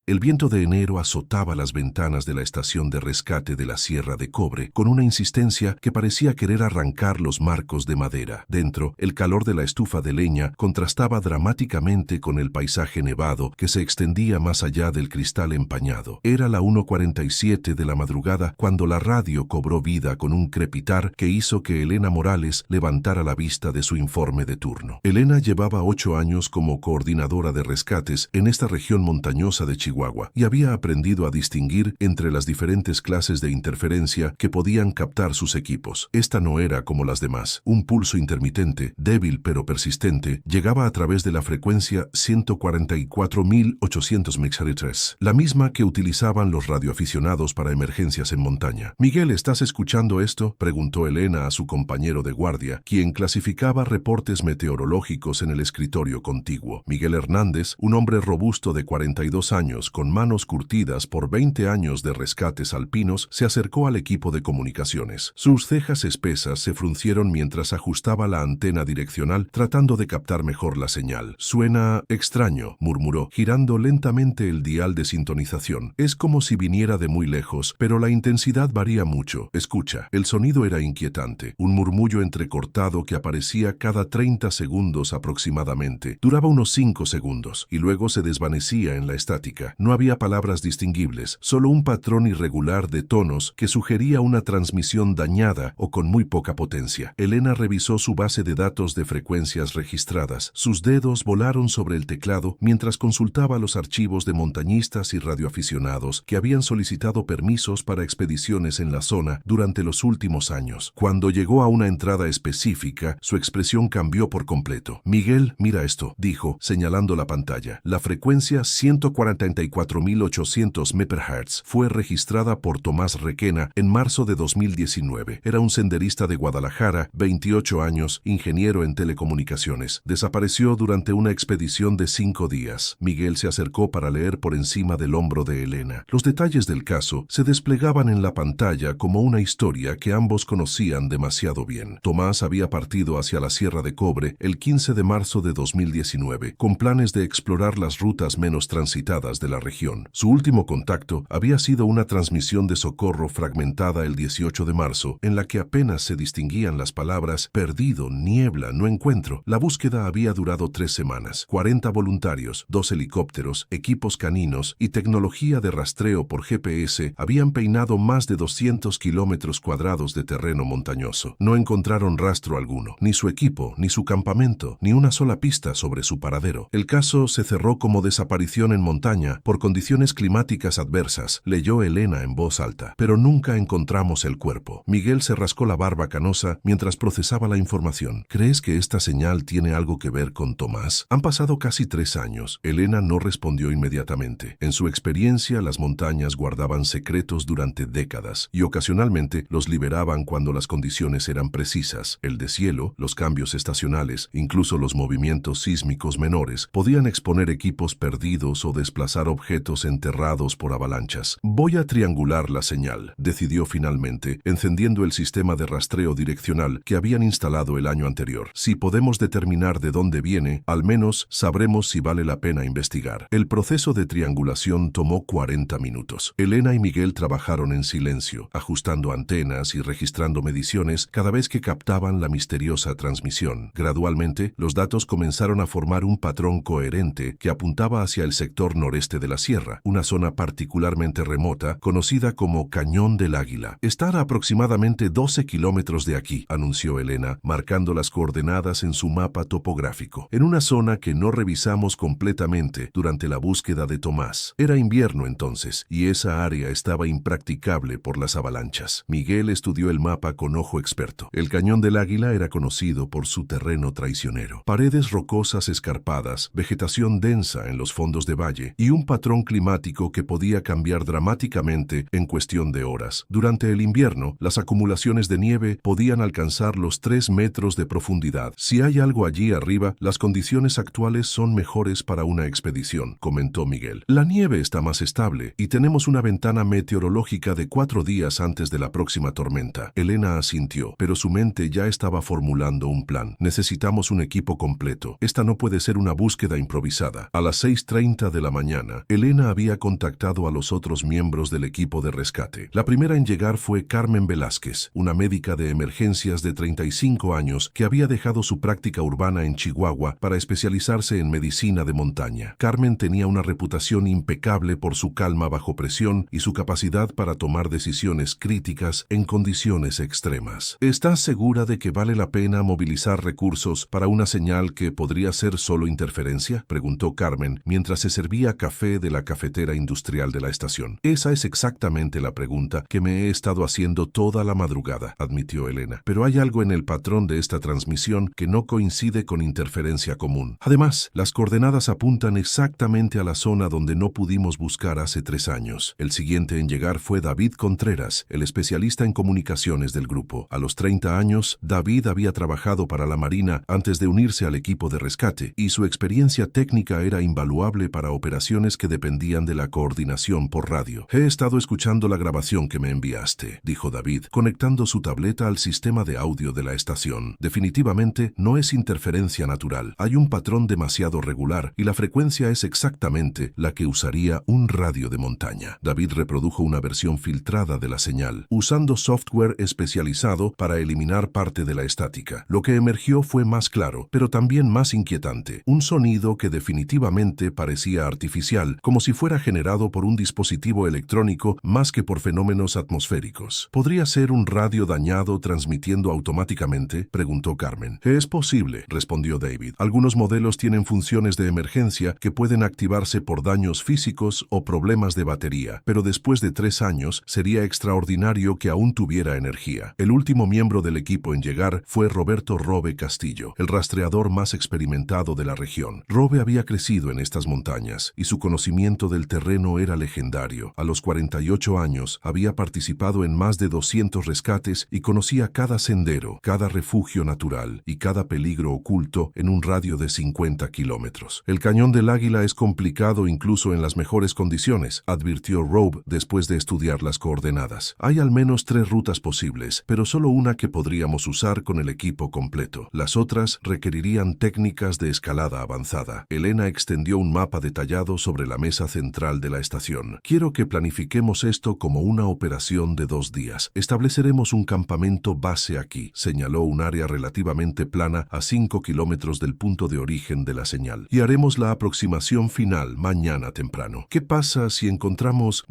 El viento de enero azotaba las ventanas de la estación de rescate de la Sierra de Cobre con una insistencia que parecía querer arrancar los marcos de madera. Dentro, el calor de la estufa de leña contrastaba dramáticamente con el paisaje nevado que se extendía más allá del cristal empañado. Era la 1:47 de la madrugada cuando la radio cobró vida con un crepitar que hizo que Elena Morales levantara la vista de su informe de turno. Elena llevaba 8 años como coordinadora de rescates en esta región montañosa de Chihuahua y había aprendido a distinguir entre las diferentes clases de interferencia que podían captar sus equipos. Esta no era como las demás. Un pulso intermitente, débil pero persistente, llegaba a través de la frecuencia 144.800 MHz, la misma que utilizaban los radioaficionados para emergencias en montaña. «Miguel, ¿estás escuchando esto?», preguntó Elena a su compañero de guardia, quien clasificaba reportes meteorológicos en el escritorio contiguo. Miguel Hernández, un hombre robusto de 42 años, con manos curtidas por 20 años de rescates alpinos, se acercó al equipo de comunicaciones. Sus cejas espesas se fruncieron mientras ajustaba la antena direccional, tratando de captar mejor la señal. «Suena extraño», murmuró, girando lentamente el dial de sintonización. «Es como si viniera de muy lejos, pero la intensidad varía mucho. Escucha». El sonido era inquietante, un murmullo entrecortado que aparecía cada 30 segundos aproximadamente. Duraba unos 5 segundos, y luego se desvanecía en la estática. No había palabras distinguibles, solo un patrón irregular de tonos que sugería una transmisión dañada o con muy poca potencia. Elena revisó su base de datos de frecuencias registradas. Sus dedos volaron sobre el teclado mientras consultaba los archivos de montañistas y radioaficionados que habían solicitado permisos para expediciones en la zona durante los últimos años. Cuando llegó a una entrada específica, su expresión cambió por completo. «Miguel, mira esto», dijo, señalando la pantalla. La frecuencia 144.800 MHz fue registrada por Tomás Requena en marzo de 2019. Era un senderista de Guadalajara, 28 años, ingeniero en telecomunicaciones. Desapareció durante una expedición de 5 días. Miguel se acercó para leer por encima del hombro de Elena. Los detalles del caso se desplegaban en la pantalla como una historia que ambos conocían demasiado bien. Tomás había partido hacia la Sierra de Cobre el 15 de marzo de 2019, con planes de explorar las rutas menos transitadas de la región. Su último contacto había sido una transmisión de socorro fragmentada el 18 de marzo, en la que apenas se distinguían las palabras «perdido», «niebla», «no encuentro». La búsqueda había durado 3 semanas. 40 voluntarios, 2 helicópteros, equipos caninos y tecnología de rastreo por GPS habían peinado más de 200 kilómetros cuadrados de terreno montañoso. No encontraron rastro alguno, ni su equipo, ni su campamento, ni una sola pista sobre su paradero. El caso se cerró como desaparición en montaña por condiciones climáticas adversas, leyó Elena en voz alta. Pero nunca encontramos el cuerpo. Miguel se rascó la barba canosa mientras procesaba la información. ¿Crees que esta señal tiene algo que ver con Tomás? Han pasado casi 3 años. Elena no respondió inmediatamente. En su experiencia, las montañas guardaban secretos durante décadas y ocasionalmente los liberaban cuando las condiciones eran precisas. El deshielo, los cambios estacionales, incluso los movimientos sísmicos menores, podían exponer equipos perdidos o desplazar objetos enterrados por avalanchas. «Voy a triangular la señal», decidió finalmente, encendiendo el sistema de rastreo direccional que habían instalado el año anterior. «Si podemos determinar de dónde viene, al menos sabremos si vale la pena investigar». El proceso de triangulación tomó 40 minutos. Elena y Miguel trabajaron en silencio, ajustando antenas y registrando mediciones cada vez que captaban la misteriosa transmisión. Gradualmente, los datos comenzaron a formar un patrón coherente que apuntaba hacia el sector noreste de la sierra, una zona particularmente remota, conocida como Cañón del Águila. «Está a aproximadamente 12 kilómetros de aquí», anunció Elena, marcando las coordenadas en su mapa topográfico. «En una zona que no revisamos completamente durante la búsqueda de Tomás. Era invierno entonces, y esa área estaba impracticable por las avalanchas». Miguel estudió el mapa con ojo experto. El Cañón del Águila era conocido por su terreno traicionero. Paredes rocosas escarpadas, vegetación densa en los fondos de valle y un patrón climático que podía cambiar dramáticamente en cuestión de horas. Durante el invierno, las acumulaciones de nieve podían alcanzar los 3 metros de profundidad. «Si hay algo allí arriba, las condiciones actuales son mejores para una expedición», comentó Miguel. «La nieve está más estable y tenemos una ventana meteorológica de 4 días antes de la próxima tormenta». Elena asintió, pero su mente ya estaba formulando un plan. «Necesitamos un equipo completo. Esta no puede ser una búsqueda improvisada». A las 6:30 de la mañana, mañana, Elena había contactado a los otros miembros del equipo de rescate. La primera en llegar fue Carmen Velázquez, una médica de emergencias de 35 años que había dejado su práctica urbana en Chihuahua para especializarse en medicina de montaña. Carmen tenía una reputación impecable por su calma bajo presión y su capacidad para tomar decisiones críticas en condiciones extremas. ¿Estás segura de que vale la pena movilizar recursos para una señal que podría ser solo interferencia?, preguntó Carmen mientras se servía café de la cafetera industrial de la estación. Esa es exactamente la pregunta que me he estado haciendo toda la madrugada, admitió Elena. Pero hay algo en el patrón de esta transmisión que no coincide con interferencia común. Además, las coordenadas apuntan exactamente a la zona donde no pudimos buscar hace 3 años. El siguiente en llegar fue David Contreras, el especialista en comunicaciones del grupo. A los 30 años, David había trabajado para la Marina antes de unirse al equipo de rescate, y su experiencia técnica era invaluable para operaciones que dependían de la coordinación por radio. He estado escuchando la grabación que me enviaste, dijo David, conectando su tableta al sistema de audio de la estación. Definitivamente no es interferencia natural. Hay un patrón demasiado regular y la frecuencia es exactamente la que usaría un radio de montaña. David reprodujo una versión filtrada de la señal, usando software especializado para eliminar parte de la estática. Lo que emergió fue más claro, pero también más inquietante. Un sonido que definitivamente parecía artificial, como si fuera generado por un dispositivo electrónico más que por fenómenos atmosféricos. ¿Podría ser un radio dañado transmitiendo automáticamente?, preguntó Carmen. Es posible, respondió David. Algunos modelos tienen funciones de emergencia que pueden activarse por daños físicos o problemas de batería, pero después de 3 años sería extraordinario que aún tuviera energía. El último miembro del equipo en llegar fue Roberto Robe Castillo, el rastreador más experimentado de la región. Robe había crecido en estas montañas y su conocimiento del terreno era legendario. A los 48 años había participado en más de 200 rescates y conocía cada sendero, cada refugio natural y cada peligro oculto en un radio de 50 kilómetros. El Cañón del Águila es complicado incluso en las mejores condiciones, advirtió Robe después de estudiar las coordenadas. Hay al menos 3 rutas posibles, pero solo una que podríamos usar con el equipo completo. Las otras requerirían técnicas de escalada avanzada. Elena extendió un mapa detallado sobre la mesa central de la estación. Quiero que planifiquemos esto como una operación de 2 días. Estableceremos un campamento base aquí, señaló un área relativamente plana a 5 kilómetros del punto de origen de la señal. Y haremos la aproximación final mañana temprano. ¿Qué pasa si encontramos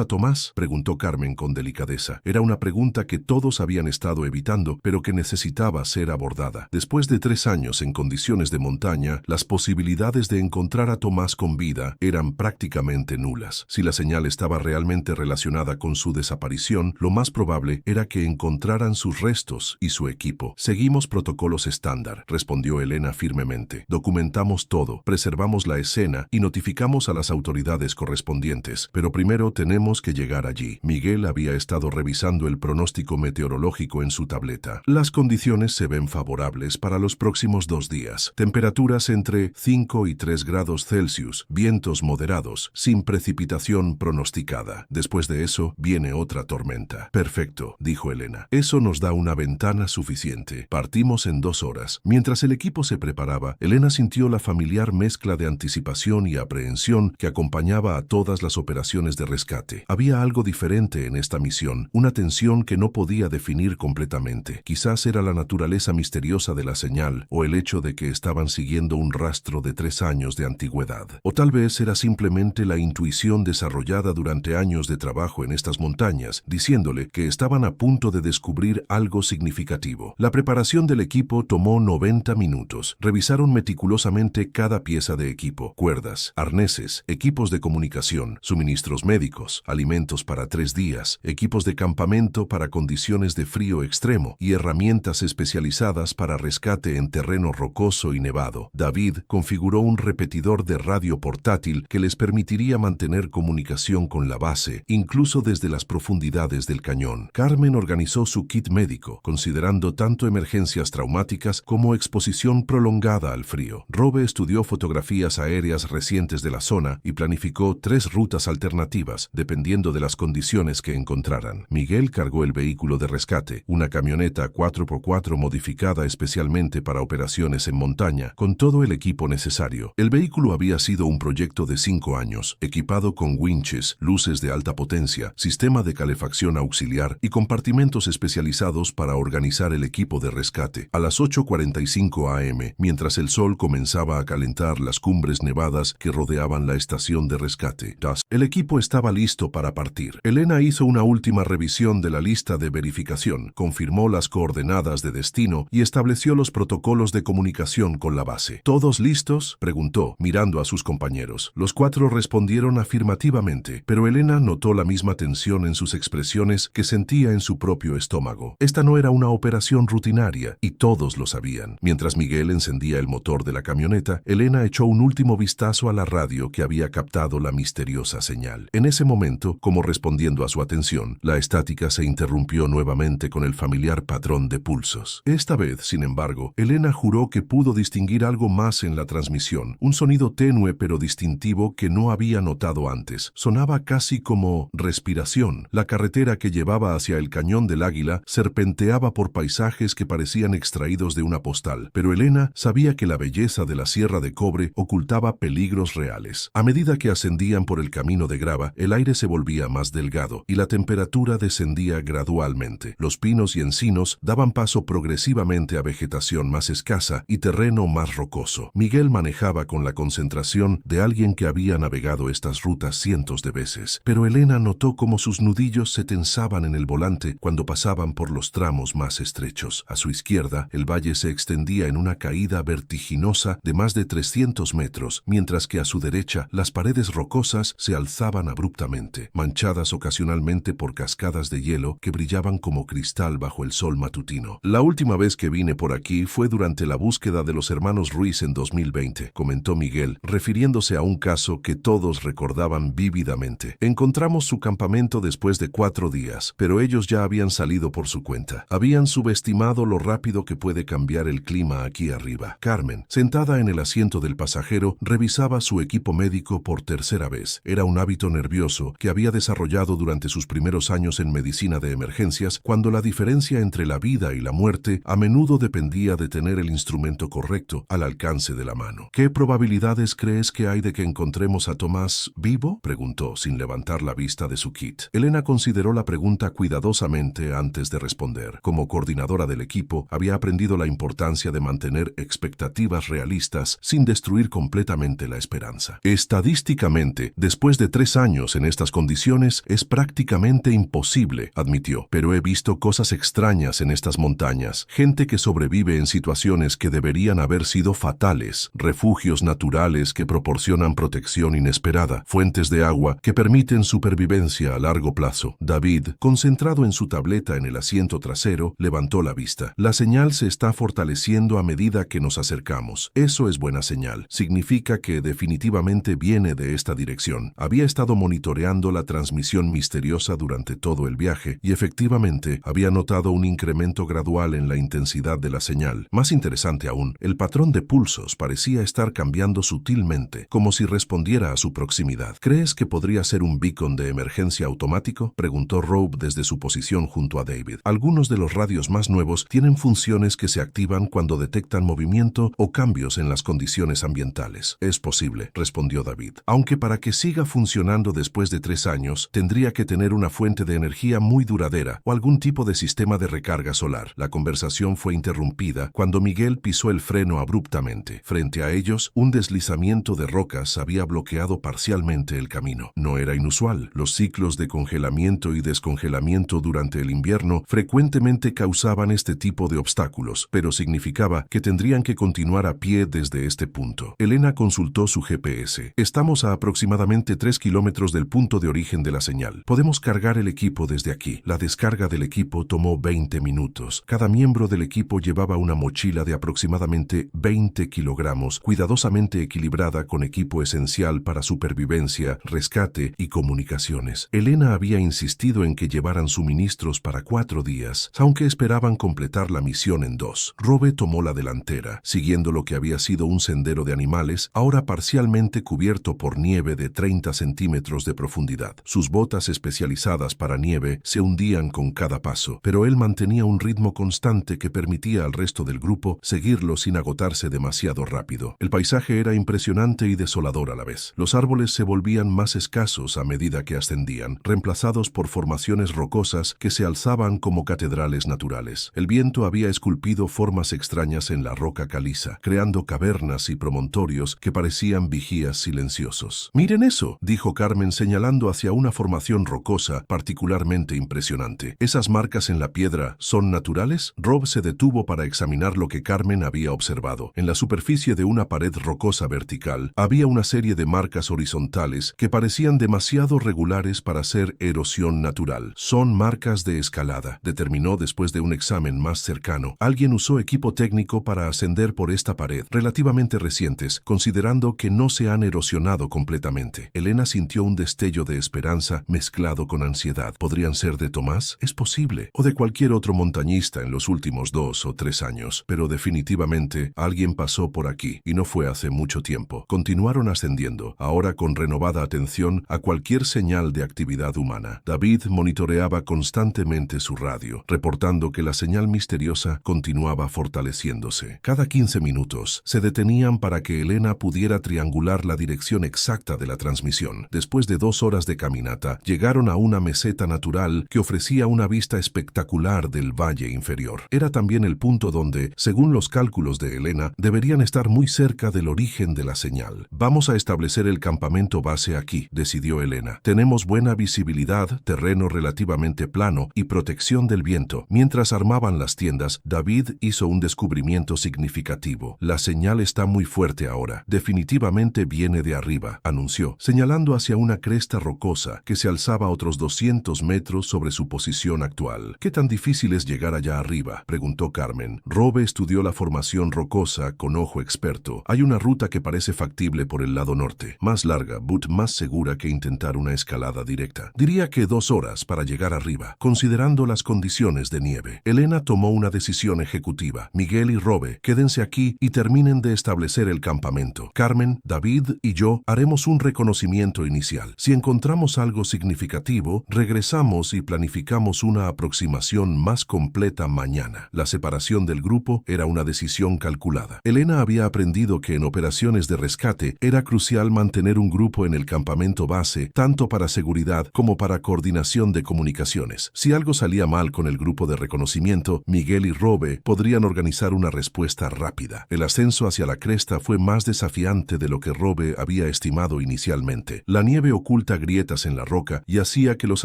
a Tomás?, preguntó Carmen con delicadeza. Era una pregunta que todos habían estado evitando, pero que necesitaba ser abordada. Después de 3 años en condiciones de montaña, las posibilidades de encontrar a Tomás con vida eran prácticamente nulas. Si la señal estaba realmente relacionada con su desaparición, lo más probable era que encontraran sus restos y su equipo. Seguimos protocolos estándar, respondió Elena firmemente. Documentamos todo, preservamos la escena y notificamos a las autoridades correspondientes, pero primero tenemos que llegar allí. Miguel había estado revisando el pronóstico meteorológico en su tableta. Las condiciones se ven favorables para los próximos 2 días. Temperaturas entre 5 y 3 grados Celsius, vientos moderados, sin precipitación pronosticada. Después de eso, viene otra tormenta. Perfecto, dijo Elena. Eso nos da una ventana suficiente. Partimos en 2 horas. Mientras el equipo se preparaba, Elena sintió la familiar mezcla de anticipación y aprehensión que acompañaba a todas las operaciones de rescate. Había algo diferente en esta misión, una tensión que no podía definir completamente. Quizás era la naturaleza misteriosa de la señal, o el hecho de que estaban siguiendo un rastro de 3 años de antigüedad. O tal vez era simplemente la intuición desarrollada durante años de trabajo en estas montañas, diciéndole que estaban a punto de descubrir algo significativo. La preparación del equipo tomó 90 minutos. Revisaron meticulosamente cada pieza de equipo: cuerdas, arneses, equipos de comunicación, suministros médicos, alimentos para 3 días, equipos de campamento para condiciones de frío extremo y herramientas especializadas para rescate en terreno rocoso y nevado. David configuró un repetidor de radio portátil que les permitiría mantener comunicación con la base, incluso desde las profundidades del cañón. Carmen organizó su kit médico, considerando tanto emergencias traumáticas como exposición prolongada al frío. Robe estudió fotografías aéreas recientes de la zona y planificó 3 rutas alternativas, dependiendo de las condiciones que encontraran. Miguel cargó el vehículo de rescate, una camioneta 4x4 modificada especialmente para operaciones en montaña, con todo el equipo necesario. El vehículo había sido sido un proyecto de 5 años, equipado con winches, luces de alta potencia, sistema de calefacción auxiliar y compartimentos especializados para organizar el equipo de rescate. A las 8:45 am, mientras el sol comenzaba a calentar las cumbres nevadas que rodeaban la estación de rescate, el equipo estaba listo para partir. Elena hizo una última revisión de la lista de verificación, confirmó las coordenadas de destino y estableció los protocolos de comunicación con la base. ¿Todos listos?, preguntó, mirando a sus compañeros. Los 4 respondieron afirmativamente, pero Elena notó la misma tensión en sus expresiones que sentía en su propio estómago. Esta no era una operación rutinaria, y todos lo sabían. Mientras Miguel encendía el motor de la camioneta, Elena echó un último vistazo a la radio que había captado la misteriosa señal. En ese momento, como respondiendo a su atención, la estática se interrumpió nuevamente con el familiar patrón de pulsos. Esta vez, sin embargo, Elena juró que pudo distinguir algo más en la transmisión, un sonido tenue pero distintivo que no había notado antes. Sonaba casi como respiración. La carretera que llevaba hacia el Cañón del Águila serpenteaba por paisajes que parecían extraídos de una postal, pero Elena sabía que la belleza de la Sierra de Cobre ocultaba peligros reales. A medida que ascendían por el camino de grava, el aire se volvía más delgado y la temperatura descendía gradualmente. Los pinos y encinos daban paso progresivamente a vegetación más escasa y terreno más rocoso. Miguel manejaba con la concentración de alguien que había navegado estas rutas cientos de veces, pero Elena notó cómo sus nudillos se tensaban en el volante cuando pasaban por los tramos más estrechos. A su izquierda, el valle se extendía en una caída vertiginosa de más de 300 metros, mientras que a su derecha las paredes rocosas se alzaban abruptamente, manchadas ocasionalmente por cascadas de hielo que brillaban como cristal bajo el sol matutino. La última vez que vine por aquí fue durante la búsqueda de los hermanos Ruiz en 2020, comentó Miguel, refiriéndose a un caso que todos recordaban vívidamente. Encontramos su campamento después de 4 días, pero ellos ya habían salido por su cuenta. Habían subestimado lo rápido que puede cambiar el clima aquí arriba. Carmen, sentada en el asiento del pasajero, revisaba su equipo médico por tercera vez. Era un hábito nervioso que había desarrollado durante sus primeros años en medicina de emergencias, cuando la diferencia entre la vida y la muerte a menudo dependía de tener el instrumento correcto al alcance de la mano. ¿Qué probabilidades crees que hay de que encontremos a Tomás vivo?, preguntó, sin levantar la vista de su kit. Elena consideró la pregunta cuidadosamente antes de responder. Como coordinadora del equipo, había aprendido la importancia de mantener expectativas realistas sin destruir completamente la esperanza. Estadísticamente, después de 3 años en estas condiciones, es prácticamente imposible, admitió, pero he visto cosas extrañas en estas montañas, gente que sobrevive en situaciones que deberían haber sido fatales, refugios naturales que proporcionan protección inesperada, fuentes de agua que permiten supervivencia a largo plazo. David, concentrado en su tableta en el asiento trasero, levantó la vista. La señal se está fortaleciendo a medida que nos acercamos. Eso es buena señal. Significa que definitivamente viene de esta dirección. Había estado monitoreando la transmisión misteriosa durante todo el viaje y efectivamente había notado un incremento gradual en la intensidad de la señal. Más interesante aún, el patrón de pulsos parecía estar cambiando sutilmente, como si respondiera a su proximidad. ¿Crees que podría ser un beacon de emergencia automático?, preguntó Robe desde su posición junto a David. Algunos de los radios más nuevos tienen funciones que se activan cuando detectan movimiento o cambios en las condiciones ambientales. Es posible, respondió David. Aunque para que siga funcionando después de 3 años, tendría que tener una fuente de energía muy duradera o algún tipo de sistema de recarga solar. La conversación fue interrumpida cuando Miguel pisó el freno abruptamente. Frente a ellos, un deslizamiento de rocas había bloqueado parcialmente el camino. No era inusual. Los ciclos de congelamiento y descongelamiento durante el invierno frecuentemente causaban este tipo de obstáculos, pero significaba que tendrían que continuar a pie desde este punto. Elena consultó su GPS. Estamos a aproximadamente 3 kilómetros del punto de origen de la señal. Podemos cargar el equipo desde aquí. La descarga del equipo tomó 20 minutos. Cada miembro del equipo llevaba una mochila de aproximadamente 20 kilogramos, cuidadosamente equilibrada con equipo esencial para supervivencia, rescate y comunicaciones. Elena había insistido en que llevaran suministros para 4 días, aunque esperaban completar la misión en 2. Robe tomó la delantera, siguiendo lo que había sido un sendero de animales, ahora parcialmente cubierto por nieve de 30 centímetros de profundidad. Sus botas especializadas para nieve se hundían con cada paso, pero él mantenía un ritmo constante que permitía al resto del grupo seguirlo sin agotarse demasiado rápido. El paisaje era impresionante emocionante y desolador a la vez. Los árboles se volvían más escasos a medida que ascendían, reemplazados por formaciones rocosas que se alzaban como catedrales naturales. El viento había esculpido formas extrañas en la roca caliza, creando cavernas y promontorios que parecían vigías silenciosos. «Miren eso», dijo Carmen señalando hacia una formación rocosa particularmente impresionante. «¿Esas marcas en la piedra son naturales?» Rob se detuvo para examinar lo que Carmen había observado. En la superficie de una pared rocosa vertical había una serie de marcas horizontales que parecían demasiado regulares para ser erosión natural. «Son marcas de escalada», determinó después de un examen más cercano. «Alguien usó equipo técnico para ascender por esta pared, relativamente recientes, considerando que no se han erosionado completamente». Elena sintió un destello de esperanza mezclado con ansiedad. ¿Podrían ser de Tomás? Es posible. O de cualquier otro montañista en los últimos 2 o 3 años. Pero definitivamente alguien pasó por aquí, y no fue hace mucho tiempo. Continuaron ascendiendo, ahora con renovada atención a cualquier señal de actividad humana. David monitoreaba constantemente su radio, reportando que la señal misteriosa continuaba fortaleciéndose. Cada 15 minutos se detenían para que Elena pudiera triangular la dirección exacta de la transmisión. Después de 2 horas de caminata, llegaron a una meseta natural que ofrecía una vista espectacular del valle inferior. Era también el punto donde, según los cálculos de Elena, deberían estar muy cerca del origen de la señal. «Vamos a establecer el campamento base aquí», decidió Elena. «Tenemos buena visibilidad, terreno relativamente plano y protección del viento». Mientras armaban las tiendas, David hizo un descubrimiento significativo. «La señal está muy fuerte ahora. Definitivamente viene de arriba», anunció, señalando hacia una cresta rocosa que se alzaba a otros 200 metros sobre su posición actual. «¿Qué tan difícil es llegar allá arriba?», preguntó Carmen. Robe estudió la formación rocosa con ojo experto. «Hay una ruta que parece factible por el lado norte, más larga, but más segura que intentar una escalada directa. Diría que 2 horas para llegar arriba, considerando las condiciones de nieve». Elena tomó una decisión ejecutiva. «Miguel y Robe, quédense aquí y terminen de establecer el campamento. Carmen, David y yo haremos un reconocimiento inicial. Si encontramos algo significativo, regresamos y planificamos una aproximación más completa mañana». La separación del grupo era una decisión calculada. Elena había aprendido que en operaciones de rescate era crucial mantener un grupo en el campamento base, tanto para seguridad como para coordinación de comunicaciones. Si algo salía mal con el grupo de reconocimiento, Miguel y Robe podrían organizar una respuesta rápida. El ascenso hacia la cresta fue más desafiante de lo que Robe había estimado inicialmente. La nieve oculta grietas en la roca y hacía que los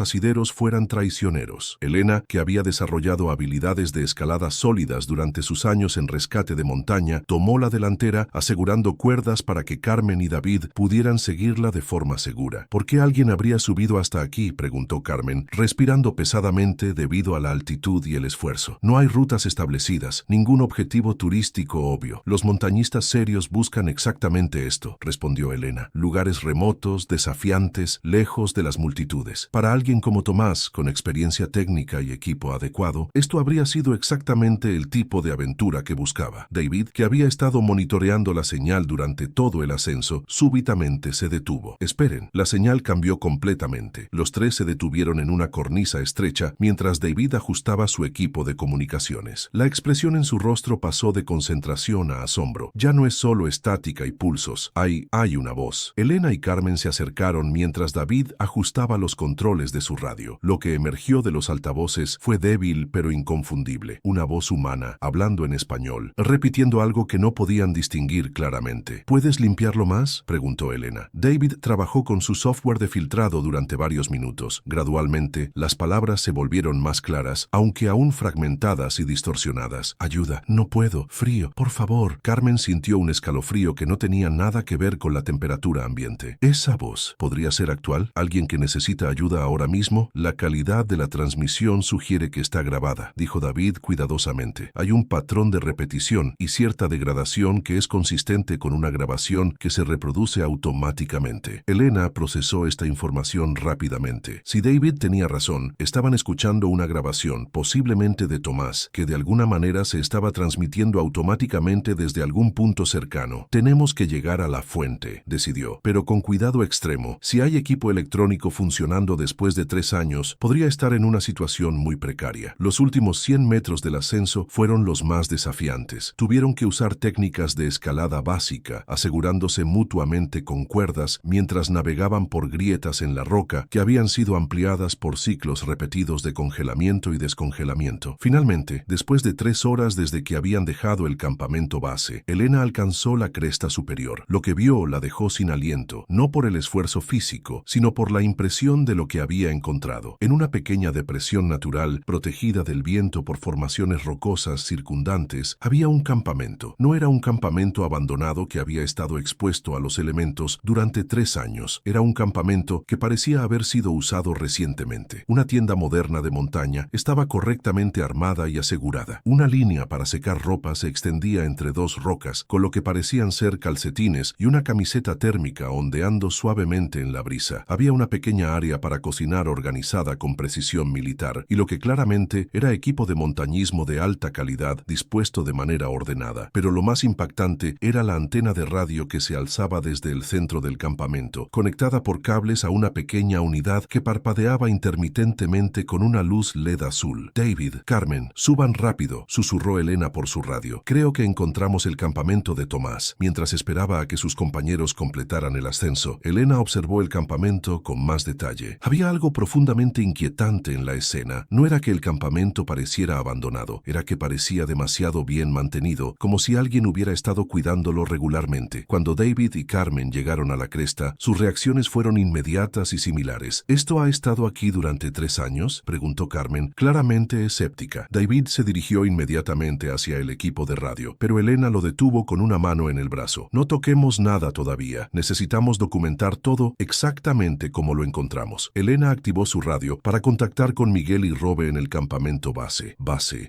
asideros fueran traicioneros. Elena, que había desarrollado habilidades de escalada sólidas durante sus años en rescate de montaña, tomó la delantera asegurando cuerdas para que Carmen y David pudieran seguirla de forma segura. «¿Por qué alguien habría subido hasta aquí?», preguntó Carmen, respirando pesadamente debido a la altitud y el esfuerzo. «No hay rutas establecidas, ningún objetivo turístico obvio. Los montañistas serios buscan exactamente esto», respondió Elena. «Lugares remotos, desafiantes, lejos de las multitudes. Para alguien como Tomás, con experiencia técnica y equipo adecuado, esto habría sido exactamente el tipo de aventura que buscaba». David, que había estado monitoreando la señal durante todo el ascenso, súbitamente se detuvo. «Esperen». La señal cambió completamente. Los 3 se detuvieron en una cornisa estrecha mientras David ajustaba su equipo de comunicaciones. La expresión en su rostro pasó de concentración a asombro. Ya no es solo estática y pulsos. Hay una voz. Elena y Carmen se acercaron mientras David ajustaba los controles de su radio. Lo que emergió de los altavoces fue débil pero inconfundible. Una voz humana, hablando en español, repitiendo algo que no podían distinguir claramente. «¿Puedes limpiarlo más?», preguntó Elena. David trabajó con su software de filtrado durante varios minutos. Gradualmente, las palabras se volvieron más claras, aunque aún fragmentadas y distorsionadas. «Ayuda, no puedo, frío, por favor». Carmen sintió un escalofrío que no tenía nada que ver con la temperatura ambiente. ¿Esa voz podría ser actual? ¿Alguien que necesita ayuda ahora mismo? «La calidad de la transmisión sugiere que está grabada», dijo David cuidadosamente. «Hay un patrón de repetición y cierta degradación que es consistente con una grabación que se reproduce automáticamente». Elena procesó esta información rápidamente. Si David tenía razón, estaban escuchando una grabación, posiblemente de Tomás, que de alguna manera se estaba transmitiendo automáticamente desde algún punto cercano. «Tenemos que llegar a la fuente», decidió, pero con cuidado extremo. Si hay equipo electrónico funcionando después de 3 años, podría estar en una situación muy precaria. Los últimos 100 metros del ascenso fueron los más desafiantes. Tuvieron que usar técnicas de escalada básica, asegurando asegurándose mutuamente con cuerdas mientras navegaban por grietas en la roca que habían sido ampliadas por ciclos repetidos de congelamiento y descongelamiento. Finalmente, después de 3 horas desde que habían dejado el campamento base, Elena alcanzó la cresta superior. Lo que vio la dejó sin aliento, no por el esfuerzo físico, sino por la impresión de lo que había encontrado. En una pequeña depresión natural, protegida del viento por formaciones rocosas circundantes, había un campamento. No era un campamento abandonado que había estado expuesto a los elementos durante 3 años. Era un campamento que parecía haber sido usado recientemente. Una tienda moderna de montaña estaba correctamente armada y asegurada. Una línea para secar ropa se extendía entre 2 rocas, con lo que parecían ser calcetines y una camiseta térmica ondeando suavemente en la brisa. Había una pequeña área para cocinar organizada con precisión militar y lo que claramente era equipo de montañismo de alta calidad dispuesto de manera ordenada. Pero lo más impactante era la antena de radio que se alzaba desde el centro del campamento, conectada por cables a una pequeña unidad que parpadeaba intermitentemente con una luz LED azul. David, Carmen, suban rápido, susurró Elena por su radio. Creo que encontramos el campamento de Tomás. Mientras esperaba a que sus compañeros completaran el ascenso, Elena observó el campamento con más detalle. Había algo profundamente inquietante en la escena. No era que el campamento pareciera abandonado, era que parecía demasiado bien mantenido, como si alguien hubiera estado cuidándolo regularmente. Cuando David y Carmen llegaron a la cresta, sus reacciones fueron inmediatas y similares. ¿Esto ha estado aquí durante 3 años? Preguntó Carmen, claramente escéptica. David se dirigió inmediatamente hacia el equipo de radio, pero Elena lo detuvo con una mano en el brazo. No toquemos nada todavía. Necesitamos documentar todo exactamente como lo encontramos. Elena activó su radio para contactar con Miguel y Robe en el campamento base.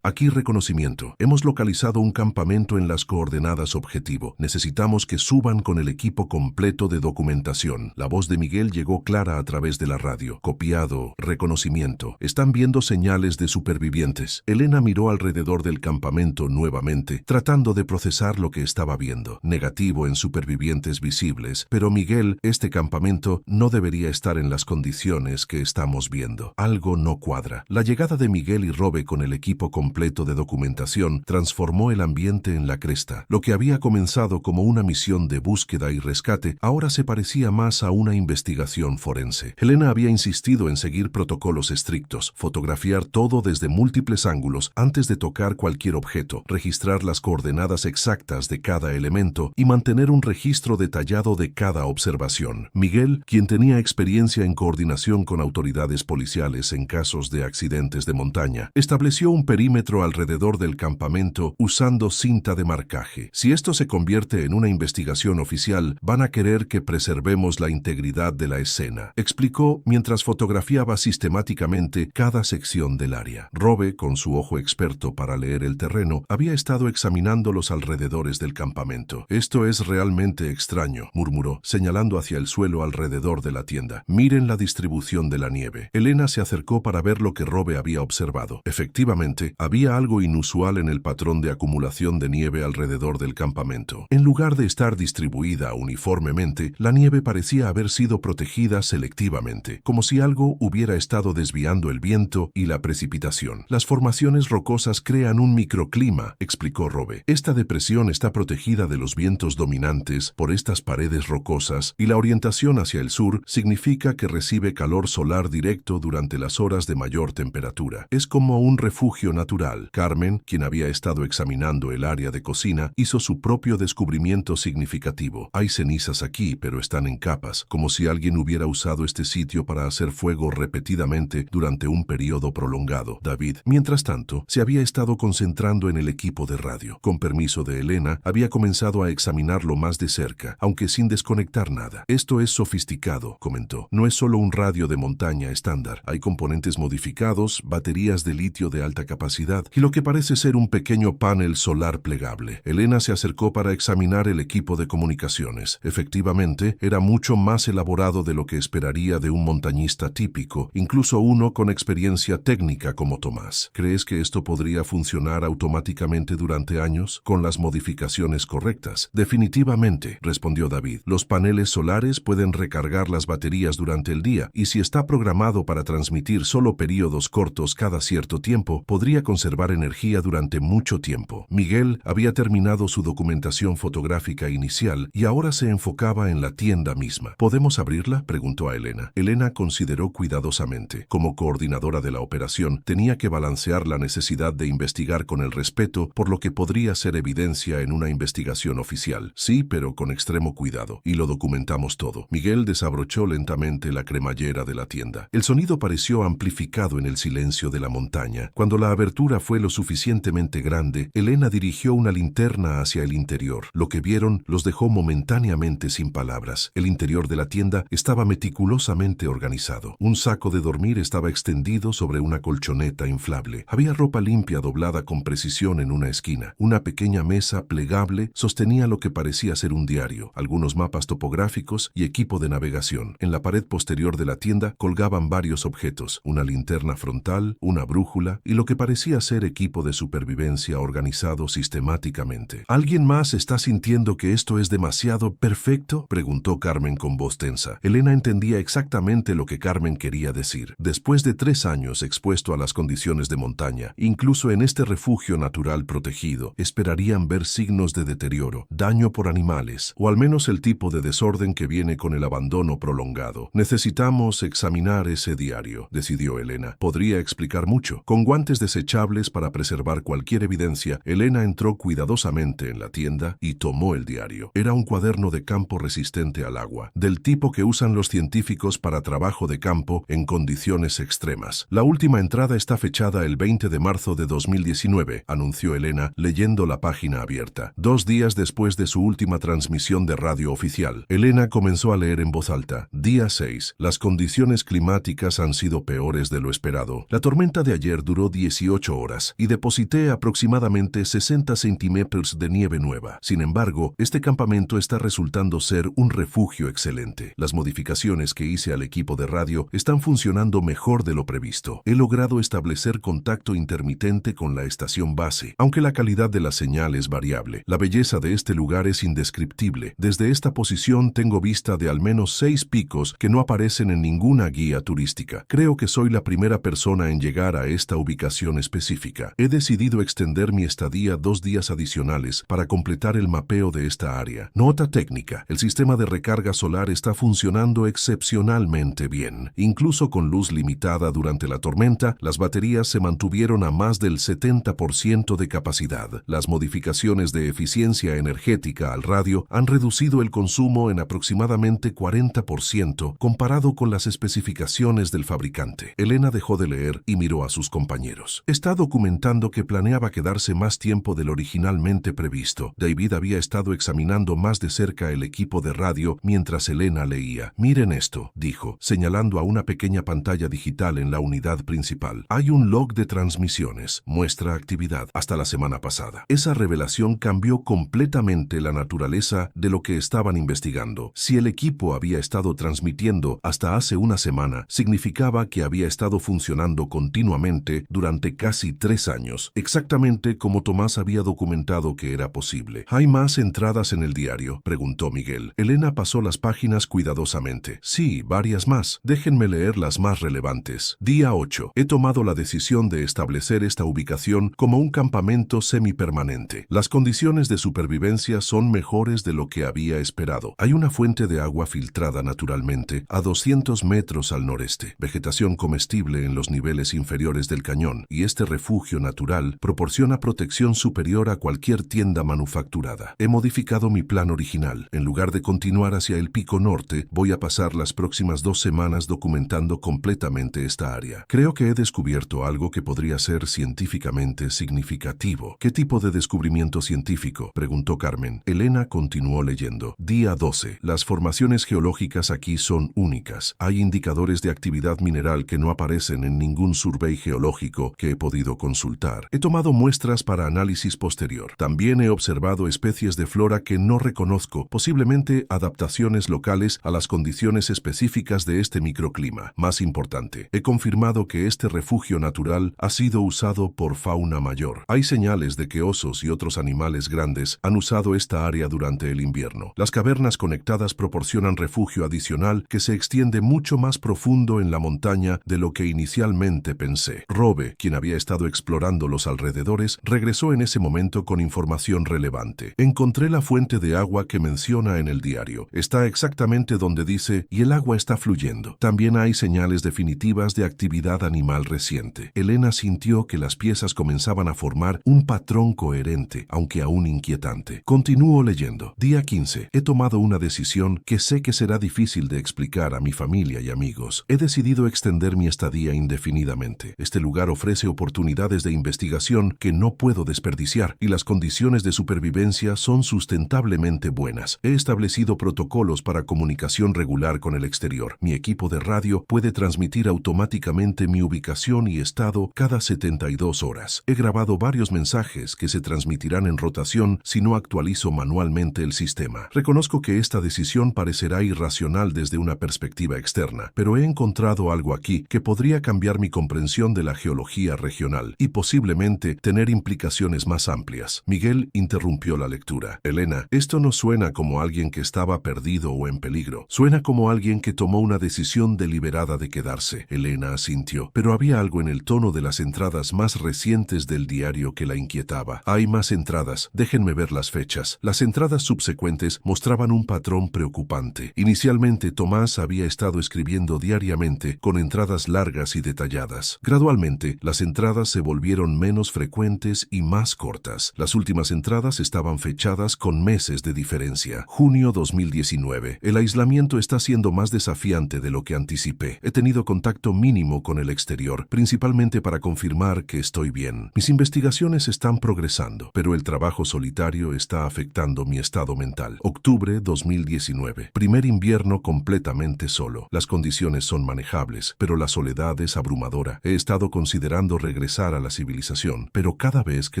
Aquí reconocimiento. Hemos localizado un campamento en las coordenadas objetivo. Necesitamos que suban con el equipo completo de documentación. La voz de Miguel llegó clara a través de la radio. Copiado. Reconocimiento. Están viendo señales de supervivientes. Elena miró alrededor del campamento nuevamente, tratando de procesar lo que estaba viendo. Negativo en supervivientes visibles, pero Miguel, este campamento no debería estar en las condiciones que estamos viendo. Algo no cuadra. La llegada de Miguel y Robe con el equipo completo de documentación transformó el ambiente en la cresta. Lo que había comenzado como una misión de búsqueda y rescate ahora se parecía más a una investigación forense. Elena había insistido en seguir protocolos estrictos, fotografiar todo desde múltiples ángulos antes de tocar cualquier objeto, registrar las coordenadas exactas de cada elemento y mantener un registro detallado de cada observación. Miguel, quien tenía experiencia en coordinación con autoridades policiales en casos de accidentes de montaña, estableció un perímetro alrededor del campamento usando cinta de marcaje. Si esto se convierte en una investigación oficial, van a querer que preservemos la integridad de la escena, explicó mientras fotografiaba sistemáticamente cada sección del área. Robe, con su ojo experto para leer el terreno, había estado examinando los alrededores del campamento. Esto es realmente extraño, murmuró, señalando hacia el suelo alrededor de la tienda. Miren la distribución de la nieve. Elena se acercó para ver lo que Robe había observado. Efectivamente, había algo inusual en el patrón de acumulación de nieve alrededor del campamento. En lugar de estar distribuida uniformemente, la nieve parecía haber sido protegida selectivamente, como si algo hubiera estado desviando el viento y la precipitación. Las formaciones rocosas crean un microclima, explicó Robe. Esta depresión está protegida de los vientos dominantes por estas paredes rocosas y la orientación hacia el sur significa que recibe calor solar directo durante las horas de mayor temperatura. Es como un refugio natural. Carmen, quien había estado examinando el área de cocina, hizo su propio descubrimiento significativo. Hay cenizas aquí, pero están en capas, como si alguien hubiera usado este sitio para hacer fuego repetidamente durante un periodo prolongado. David, mientras tanto, se había estado concentrando en el equipo de radio. Con permiso de Elena, había comenzado a examinarlo más de cerca, aunque sin desconectar nada. Esto es sofisticado, comentó. No es solo un radio de montaña estándar. Hay componentes modificados, baterías de litio de alta capacidad y lo que parece ser un pequeño panel solar plegable. Elena se acercó para examinar el equipo de comunicaciones. Efectivamente, era mucho más elaborado de lo que esperaría de un montañista típico, incluso uno con experiencia técnica como Tomás. ¿Crees que esto podría funcionar automáticamente durante años, con las modificaciones correctas? Definitivamente, respondió David. Los paneles solares pueden recargar las baterías durante el día y si está programado para transmitir solo periodos cortos cada cierto tiempo, podría conservar energía durante mucho tiempo. Miguel había terminado su documentación fotográfica inicial y ahora se enfocaba en la tienda misma. ¿Podemos abrirla?, preguntó a Elena. Elena consideró cuidadosamente. Como coordinadora de la operación, tenía que balancear la necesidad de investigar con el respeto por lo que podría ser evidencia en una investigación oficial. Sí, pero con extremo cuidado. Y lo documentamos todo. Miguel desabrochó lentamente la cremallera de la tienda. El sonido pareció amplificado en el silencio de la montaña. Cuando la abertura fue lo suficientemente grande, Elena dirigió una linterna hacia el interior. Lo que vieron los dejó momentáneamente sin palabras. El interior de la tienda estaba meticulosamente organizado. Un saco de dormir estaba extendido sobre una colchoneta inflable. Había ropa limpia doblada con precisión en una esquina. Una pequeña mesa plegable sostenía lo que parecía ser un diario, algunos mapas topográficos y equipo de navegación. En la pared posterior de la tienda colgaban varios objetos, una linterna frontal, una brújula y lo que parecía ser equipo de supervivencia organizado sistemáticamente. ¿Alguien más está sintiendo que esto es demasiado perfecto?, preguntó Carmen con voz tensa. Elena entendía exactamente lo que Carmen quería decir. Después de 3 años expuesto a las condiciones de montaña, incluso en este refugio natural protegido, esperarían ver signos de deterioro, daño por animales, o al menos el tipo de desorden que viene con el abandono prolongado. Necesitamos examinar ese diario, decidió Elena. Podría explicar mucho. Con guantes desechables para preservar cualquier evidencia, Elena entró cuidadosamente en la tienda y tomó el diario. Era un cuaderno de campo resistente al agua, del tipo que usan los científicos para trabajo de campo en condiciones extremas. La última entrada está fechada el 20 de marzo de 2019, anunció Elena, leyendo la página abierta. 2 días después de su última transmisión de radio oficial, Elena comenzó a leer en voz alta. Día 6. Las condiciones climáticas han sido peores de lo esperado. La tormenta de ayer duró 18 horas y deposité aproximadamente 60 centímetros de nieve nueva. Sin embargo, este campamento está resultando ser un refugio excelente. Las modificaciones que hice al equipo de radio están funcionando mejor de lo previsto. He logrado establecer contacto intermitente con la estación base, aunque la calidad de la señal es variable. La belleza de este lugar es indescriptible. Desde esta posición tengo vista de al menos 6 picos que no aparecen en ninguna guía turística. Creo que soy la primera persona en llegar a esta ubicación específica. He decidido extender mi estadía 2 días adicionales para completar el mapeo de esta área. Nota técnica: el sistema de recarga solar está funcionando excepcionalmente bien. Incluso con luz limitada durante la tormenta, las baterías se mantuvieron a más del 70% de capacidad. Las modificaciones de eficiencia energética al radio han reducido el consumo en aproximadamente 40% comparado con las especificaciones del fabricante. Elena dejó de leer y miró a sus compañeros. Está documentando que planeaba quedarse más tiempo del originalmente previsto. David había estado examinando más de cerca el equipo de radio mientras Elena leía. Miren esto, dijo, señalando a una pequeña pantalla digital en la unidad principal. Hay un log de transmisiones. Muestra actividad hasta la semana pasada. Esa revelación cambió completamente la naturaleza de lo que estaban investigando. Si el equipo había estado transmitiendo hasta hace una semana, significaba que había estado funcionando continuamente durante casi 3 años, exactamente como Tomás había documentado que era posible. ¿Hay más entradas en el diario?, preguntó Miguel. Elena pasó las páginas cuidadosamente. Sí, varias más. Déjenme leer las más relevantes. Día 8. He tomado la decisión de establecer esta ubicación como un campamento semipermanente. Las condiciones de supervivencia son mejores de lo que había esperado. Hay una fuente de agua filtrada naturalmente a 200 metros al noreste, vegetación comestible en los niveles inferiores del cañón, y este refugio natural proporciona protección superior a cualquier tienda manufacturada. He modificado mi plan original. En lugar de continuar hacia el pico norte, voy a pasar las próximas 2 semanas documentando completamente esta área. Creo que he descubierto algo que podría ser científicamente significativo. ¿Qué tipo de descubrimiento científico?, preguntó Carmen. Elena continuó leyendo. Día 12. Las formaciones geológicas aquí son únicas. Hay indicadores de actividad mineral que no aparecen en ningún survey geológico que he podido consultar. He tomado muestras para análisis posterior. También he observado especies de flora que no reconozco, posiblemente adaptaciones locales a las condiciones específicas de este microclima. Más importante, he confirmado que este refugio natural ha sido usado por fauna mayor. Hay señales de que osos y otros animales grandes han usado esta área durante el invierno. Las cavernas conectadas proporcionan refugio adicional que se extiende mucho más profundo en la montaña de lo que inicialmente pensé. Robe, quien había estado explorando los alrededores, regresó en ese momento con información relevante. Encontré la fuente de agua que menciona en el diario. Está exactamente donde dice, y el agua está fluyendo. También hay señales definitivas de actividad animal reciente. Elena sintió que las piezas comenzaban a formar un patrón coherente, aunque aún inquietante. Continúo leyendo. Día 15. He tomado una decisión que sé que será difícil de explicar a mi familia y amigos. He decidido extender mi estadía indefinidamente. Este lugar ofrece oportunidades de investigación que no puedo desperdiciar y las condiciones de supervivencia son sustentablemente buenas. He establecido protocolos para comunicación regular con el exterior. Mi equipo de radio puede transmitir automáticamente mi ubicación y estado cada 72 horas. He grabado varios mensajes que se transmitirán en rotación si no actualizo manualmente el sistema. Reconozco que esta decisión parecerá irracional desde una perspectiva externa, pero he encontrado algo aquí que podría cambiar mi comprensión de la geología regional y posiblemente tener implicaciones más amplias. Miguel interrumpió la lectura. Elena, esto no suena como alguien que estaba perdido o en peligro. Suena como alguien que tomó una decisión deliberada de quedarse. Elena asintió, pero había algo en el tono de las entradas más recientes del diario que la inquietaba. Hay más entradas. Déjenme ver las fechas. Las entradas subsecuentes mostraban un patrón preocupante. Inicialmente, Tomás había estado escribiendo diariamente con entradas largas y detalladas. Gradualmente, las entradas se volvieron menos frecuentes y más cortas. Las últimas entradas estaban fechadas con meses de diferencia. Junio 2019. El aislamiento está siendo más desafiante de lo que anticipé. He tenido contacto mínimo con el exterior, principalmente para confirmar que estoy bien. Mis investigaciones están progresando, pero el trabajo solitario está afectando mi estado mental. Octubre 2019. Primer invierno completamente solo. Las condiciones son manejables, pero la soledad es abrumadora. He estado considerando regresar a la civilización, pero cada vez que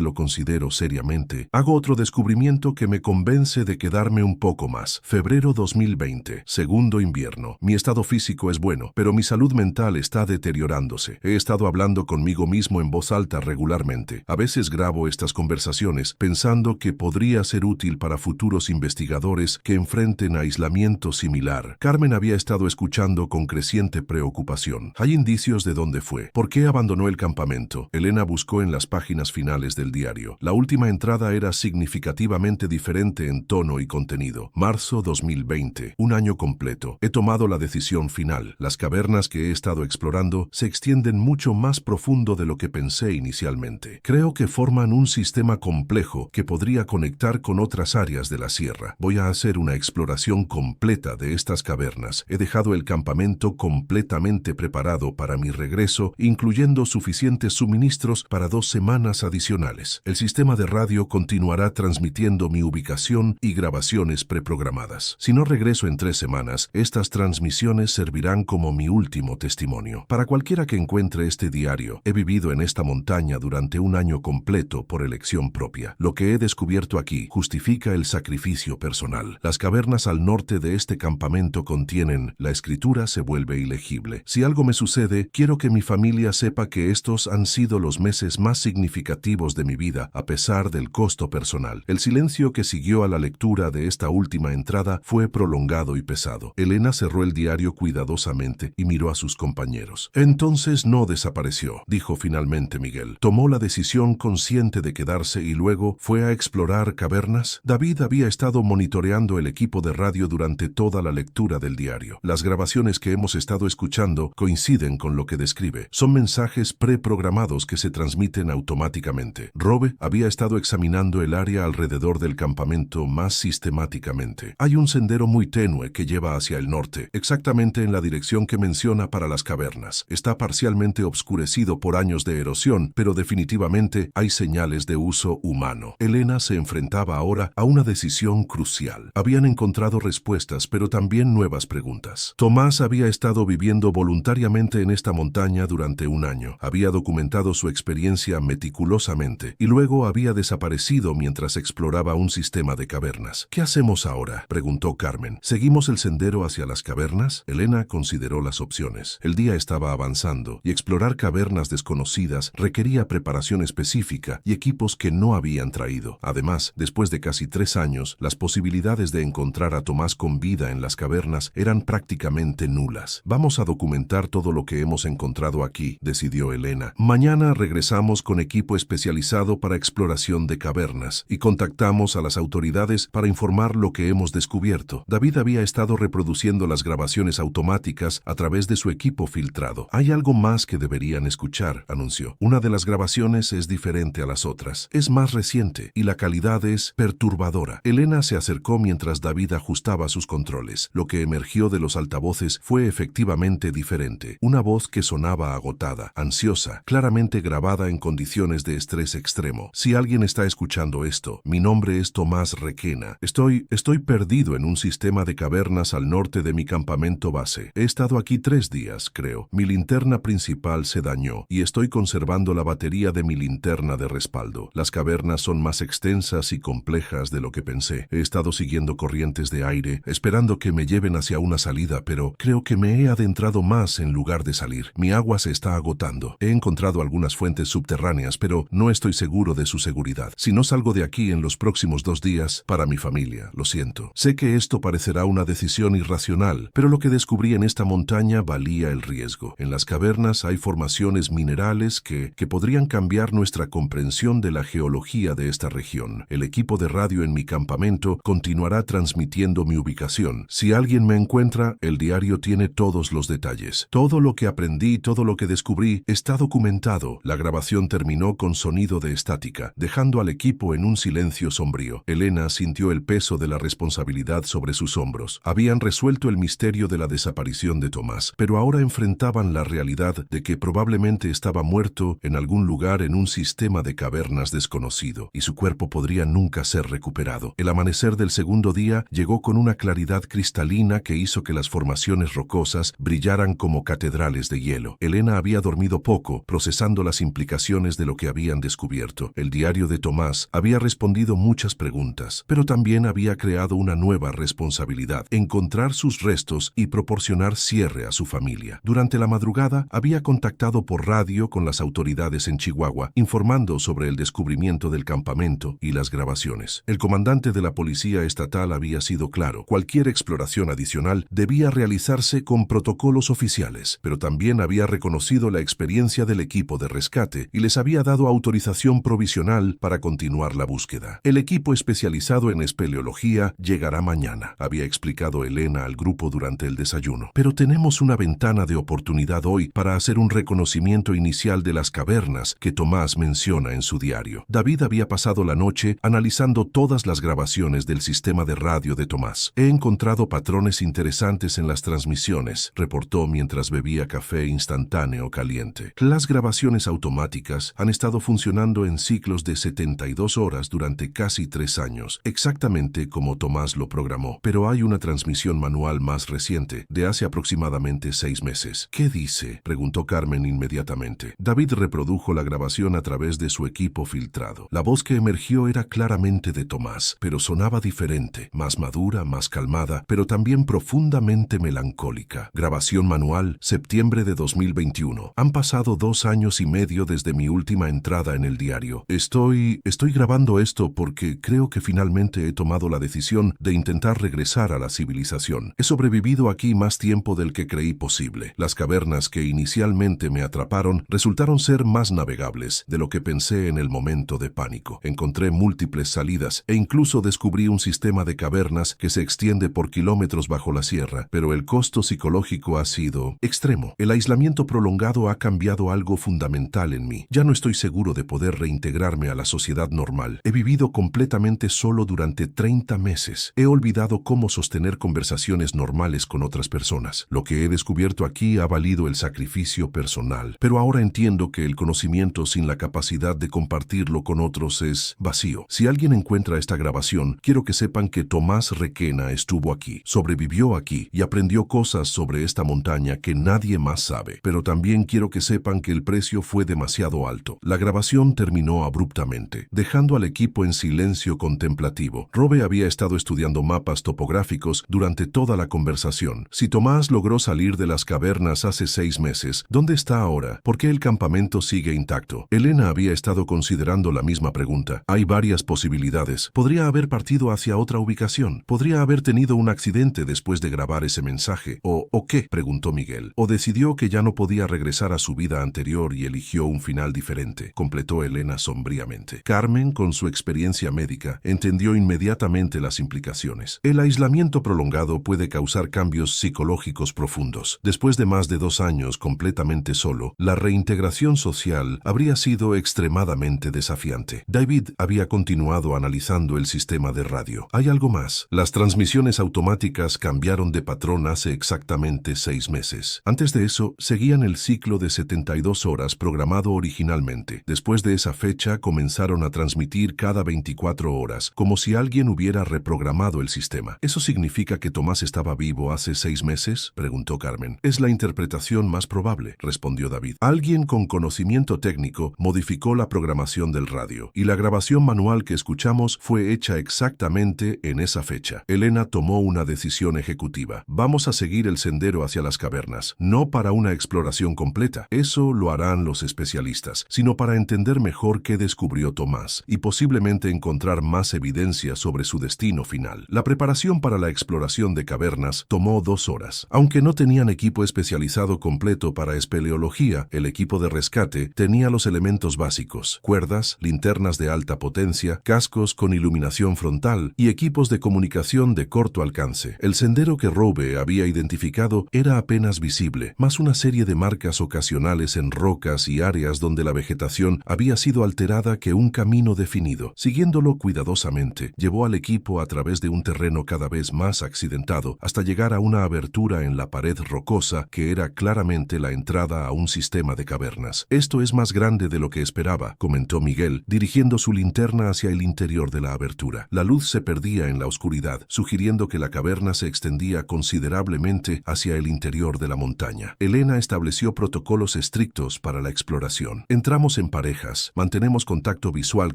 lo considero seriamente, hago otro descubrimiento que me convence de quedarme un poco más. Febrero 2020. Segundo invierno. Mi estado físico es bueno, pero mi salud mental está deteriorándose. He estado hablando conmigo mismo en voz alta regularmente. A veces grabo estas conversaciones pensando que podría ser útil para futuros investigadores que enfrenten aislamiento similar. Carmen había estado escuchando con creciente preocupación. ¿Hay indicios de dónde fue? ¿Por qué abandonó el campamento? Elena buscó en las páginas finales del diario. La última entrada era significativamente diferente en tono y contenido. Marzo 2020. Un año completo. He tomado la decisión final. Las cavernas que he estado explorando se extienden mucho más profundo de lo que pensé inicialmente. Creo que forman un sistema complejo que podría conectar con otras áreas de la sierra. Voy a hacer una exploración completa de estas cavernas. He dejado el campamento completamente preparado para mi regreso, incluyendo suficientes suministros para 2 semanas adicionales. El sistema de radio continuará transmitiendo mi ubicación y grabaciones preprogramadas. Si no regreso en 3 semanas, estas transmisiones servirán como mi último testimonio. Para cualquiera que encuentre este diario, he vivido en esta montaña durante un año completo por elección propia. Lo que he descubierto aquí justifica el sacrificio personal. Las cavernas al norte de este campamento contienen, la escritura se vuelve ilegible. Si algo me sucede, quiero que mi familia sepa que estos han sido los meses más significativos de mi vida, a pesar del costo personal. El silencio que siguió a la lectura de esta última entrada fue prolongado y pesado. Elena cerró el diario cuidadosamente y miró a sus compañeros. Entonces no desapareció, dijo finalmente Miguel. Tomó la decisión consciente de quedarse y luego fue a explorar cavernas. David había estado monitoreando el equipo de radio durante toda la lectura del diario. Las grabaciones que hemos estado escuchando coinciden con lo que describe. Son mensajes preprogramados que se transmiten automáticamente. Robe había estado examinando el área alrededor del campamento más sistemáticamente. Hay un sendero muy tenue que lleva hacia el norte, exactamente en la dirección que menciona para las cavernas. Está parcialmente obscurecido por años de erosión, pero definitivamente hay señales de uso humano. Elena se enfrentaba ahora a una decisión crucial. Habían encontrado respuestas, pero también nuevas preguntas. Tomás había estado viviendo voluntariamente en esta montaña durante un año. Había documentado su experiencia meticulosamente y luego había desaparecido mientras exploraba un sistema de cavernas. ¿Qué hacemos ahora?, preguntó Carmen. ¿Seguimos el sendero hacia las cavernas? Elena consideró las opciones. El día estaba avanzando y explorar cavernas desconocidas requería preparación específica y equipos que no habían traído. Además, después de casi 3 años, las posibilidades de encontrar a Tomás con vida en las cavernas eran prácticamente nulas. Vamos a documentar todo lo que hemos encontrado aquí, decidió Elena. Mañana regresamos con equipo especializado para exploración de cavernas y contactamos a las autoridades para informar lo que hemos descubierto. David había estado reproduciendo las grabaciones automáticas a través de su equipo filtrado. Hay algo más que deberían escuchar, anunció. Una de las grabaciones es diferente a las otras. Es más reciente y la calidad es perturbadora. Elena se acercó mientras David ajustaba sus controles. Lo que emergió de los altavoces fue efectivamente diferente. Una voz que sonaba agotada, ansiosa, claramente grabada en condiciones de estrés extremo. Si alguien está escuchando esto, mi nombre es Tomás Requena. Estoy perdido en un sistema de cavernas al norte de mi campamento base. He estado aquí 3 días, creo. Mi linterna principal se dañó y estoy conservando la batería de mi linterna de respaldo. Las cavernas son más extensas y complejas de lo que pensé. He estado siguiendo corrientes de aire, esperando que me lleven hacia una salida, pero creo que me he adentrado más en lugar de salir. Mi agua se está agotando. He encontrado algunas fuentes subterráneas, pero no estoy seguro de su seguridad. Si no salgo de aquí en los próximos 2 días, para mi familia, lo siento. Sé que esto parecerá una decisión irracional, pero lo que descubrí en esta montaña valía el riesgo. En las cavernas hay formaciones minerales que podrían cambiar nuestra comprensión de la geología de esta región. El equipo de radio en mi campamento continuará transmitiendo mi ubicación. Si alguien me encuentra, el diario tiene todos los detalles. Todo lo que aprendí, todo lo que descubrí, está documentado. La grabación terminó con sonido de estática, dejando al equipo en un silencio sombrío. Elena sintió el peso de la responsabilidad sobre sus hombros. Habían resuelto el misterio de la desaparición de Tomás, pero ahora enfrentaban la realidad de que probablemente estaba muerto en algún lugar en un sistema de cavernas desconocido, y su cuerpo podría nunca ser recuperado. El amanecer del segundo día llegó con una claridad cristalina que hizo que las formaciones rocosas brillaran como catedrales de hielo. Elena había dormido poco, procesando las implicaciones de lo que habían descubierto. El diario de Tomás había respondido muchas preguntas, pero también había creado una nueva responsabilidad: encontrar sus restos y proporcionar cierre a su familia. Durante la madrugada había contactado por radio con las autoridades en Chihuahua, informando sobre el descubrimiento del campamento y las grabaciones. El comandante de la policía estatal había sido claro: cualquier exploración adicional debía realizarse con protocolos oficiales, pero también había reconocido la experiencia del equipo de rescate y les había dado autorización provisional para continuar la búsqueda. El equipo especializado en espeleología llegará mañana, había explicado Elena al grupo durante el desayuno. Pero tenemos una ventana de oportunidad hoy para hacer un reconocimiento inicial de las cavernas que Tomás menciona en su diario. David había pasado la noche analizando todas las grabaciones del sistema de radio de Tomás. He encontrado patrones interesantes en las transmisiones, reportó mientras bebía café instantáneo caliente. Las grabaciones automáticas han estado funcionando en ciclos de 72 horas durante casi 3 años, exactamente como Tomás lo programó. Pero hay una transmisión manual más reciente, de hace aproximadamente 6 meses. ¿Qué dice?, preguntó Carmen inmediatamente. David reprodujo la grabación a través de su equipo filtrado. La voz que emergió era claramente de Tomás, pero sonaba diferente, más madura, más calmada, pero también profundamente melancólica. Grabación manual, septiembre de 2021. Han pasado 2 años y medio desde mi última entrada en el diario. Estoy grabando esto porque creo que finalmente he tomado la decisión de intentar regresar a la civilización. He sobrevivido aquí más tiempo del que creí posible. Las cavernas que inicialmente me atraparon resultaron ser más navegables de lo que pensé en el momento de pánico. Encontré múltiples salidas e incluso descubrí un sistema de cavernas que se extiende por kilómetros bajo la sierra, pero el costo psicológico ha sido extremo. El aislamiento prolongado ha cambiado algo fundamental en mí. Ya no estoy seguro de poder reintegrarme a la sociedad normal. He vivido completamente solo durante 30 meses. He olvidado cómo sostener conversaciones normales con otras personas. Lo que he descubierto aquí ha valido el sacrificio personal, pero ahora entiendo que el conocimiento sin la capacidad de compartirlo con otros es vacío. Si alguien encuentra esta grabación, quiero que sepan que Tomás Requena estuvo aquí, sobrevivió aquí y aprendió cosas sobre esta montaña que nadie más sabe. Pero también quiero que sepan que el precio fue demasiado alto. La grabación terminó abruptamente, dejando al equipo en silencio contemplativo. Robe había estado estudiando mapas topográficos durante toda la conversación. Si Tomás logró salir de las cavernas hace 6 meses, ¿dónde está ahora? ¿Por qué el campamento sigue intacto? Elena había estado considerando la misma pregunta. Hay varias posibilidades. Podría haber partido hacia otra ubicación. Podría haber tenido un accidente después de grabar ese mensaje. ¿O qué?, preguntó Miguel. O decidió que ya no podía regresar a su vida anterior y eligió un final diferente, completó Elena sombríamente. Carmen, con su experiencia médica, médica, entendió inmediatamente las implicaciones. El aislamiento prolongado puede causar cambios psicológicos profundos. Después de más de 2 años completamente solo, la reintegración social habría sido extremadamente desafiante. David había continuado analizando el sistema de radio. Hay algo más. Las transmisiones automáticas cambiaron de patrón hace exactamente 6 meses. Antes de eso, seguían el ciclo de 72 horas programado originalmente. Después de esa fecha, comenzaron a transmitir cada 24 horas, como si alguien hubiera reprogramado el sistema. ¿Eso significa que Tomás estaba vivo hace 6 meses? Preguntó Carmen. Es la interpretación más probable, respondió David. Alguien con conocimiento técnico modificó la programación del radio, y la grabación manual que escuchamos fue hecha exactamente en esa fecha. Elena tomó una decisión ejecutiva. Vamos a seguir el sendero hacia las cavernas, no para una exploración completa, eso lo harán los especialistas, sino para entender mejor qué descubrió Tomás y posiblemente encontrar más evidencia sobre su destino final. La preparación para la exploración de cavernas tomó 2 horas. Aunque no tenían equipo especializado completo para espeleología, el equipo de rescate tenía los elementos básicos: cuerdas, linternas de alta potencia, cascos con iluminación frontal y equipos de comunicación de corto alcance. El sendero que Robe había identificado era apenas visible, más una serie de marcas ocasionales en rocas y áreas donde la vegetación había sido alterada que un camino definido. Siguiéndolo cuidadosamente, llevó al equipo a través de un terreno cada vez más accidentado hasta llegar a una abertura en la pared rocosa que era claramente la entrada a un sistema de cavernas. Esto es más grande de lo que esperaba, comentó Miguel, dirigiendo su linterna hacia el interior de la abertura. La luz se perdía en la oscuridad, sugiriendo que la caverna se extendía considerablemente hacia el interior de la montaña. Elena estableció protocolos estrictos para la exploración. Entramos en parejas, mantenemos contacto visual